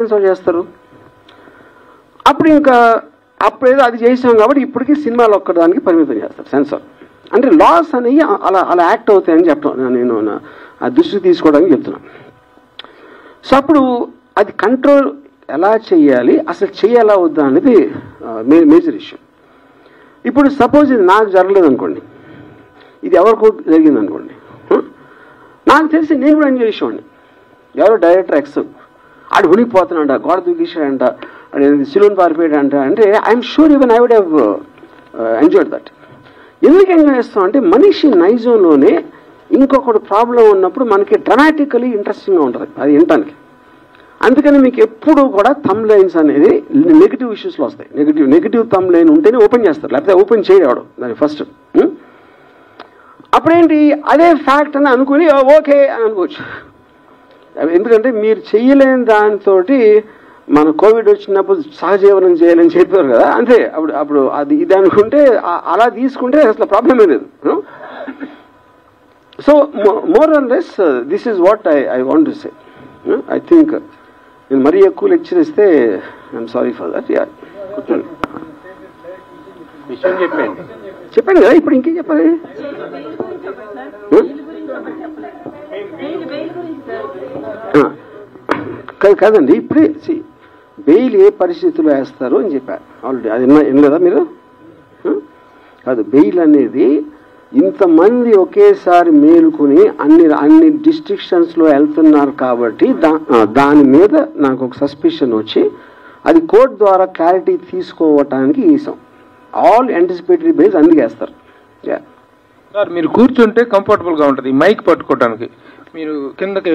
చేస్తారు. అప్పుడు ఇంకా అప్పుడేదో అది చేసాం కాబట్టి ఇప్పటికీ సినిమాలు ఒక్కదానికి పరిమితం చేస్తారు సెన్సార్. అంటే లాస్ అనేవి అలా అలా యాక్ట్ అవుతాయని చెప్పడం నేను ఆ దృష్టి తీసుకోవడానికి చెప్తున్నాను. సో అప్పుడు అది కంట్రోల్ ఎలా చేయాలి, అసలు చేయాలా వద్దా అనేది మేజర్ ఇష్యూ. ఇప్పుడు సపోజ్ ఇది నాకు జరగలేదు అనుకోండి, ఇది ఎవరికో జరిగింది అనుకోండి, నాకు తెలిసి నేను కూడా ఎంజాయ్ చేసేవాడిని. ఎవరో డైరెక్టర్ ఎక్స్ ఆడు ఉనికిపోతున్నాడంట, గోడ దూకిసాడంట, సిలూన్ పారిపోయాడంట అంటే I'm sure even I would have enjoyed that. ఎందుకు ఎంజాయ్ చేస్తాం అంటే మనిషి నైజంలోనే ఇంకొకటి ప్రాబ్లం ఉన్నప్పుడు మనకి డ్రమాటికలీ ఇంట్రెస్టింగ్గా ఉంటుంది అది వినటానికి. అందుకని మీకు ఎప్పుడు కూడా థంబ్ లైన్స్ అనేది నెగిటివ్ ఇష్యూస్లో వస్తాయి. నెగిటివ్ థంబ్ లైన్ ఉంటేనే ఓపెన్ చేస్తారు, లేకపోతే ఓపెన్ చేయడం దాని ఫస్ట్. అప్పుడేంటి అదే ఫ్యాక్ట్ అని అనుకుని ఓకే అని అనుకోవచ్చు. ఎందుకంటే మీరు చెయ్యలేని దాంతో మన కోవిడ్ వచ్చినప్పుడు సహజీవనం చేయాలని చెప్పారు కదా, అంతే. అప్పుడు అది ఇది అనుకుంటే అలా తీసుకుంటే అసలు ప్రాబ్లమే లేదు. So more or less this is what I want to say. I think నేను మరీ ఎక్కువ లెక్చర్ ఇస్తే ఐఎమ్ సారీ ఫర్ దట్. చెప్పాను కదా, ఇప్పుడు ఇంకేం చెప్పాలి? కాదండి, ఇప్పుడే బెయిల్ ఏ పరిస్థితుల్లో వేస్తారు అని చెప్పారు ఆల్రెడీ. అది వినలేదా మీరు? కాదు, బెయిల్ అనేది ఇంతమంది ఒకేసారి మేలుకుని అన్ని డిస్ట్రిక్షన్స్లో వెళ్తున్నారు కాబట్టి దాని మీద నాకు ఒక సస్పిషన్ వచ్చి అది కోర్టు ద్వారా క్లారిటీ తీసుకోవటానికి ఈసాం. ఆల్ యాంటిసిపేటరీ బెయిల్స్ అందుకు వేస్తారు. సార్ మీరు కూర్చుంటే కంఫర్టబుల్గా ఉంటుంది మైక్ పట్టుకోవడానికి, మీరు కిందకి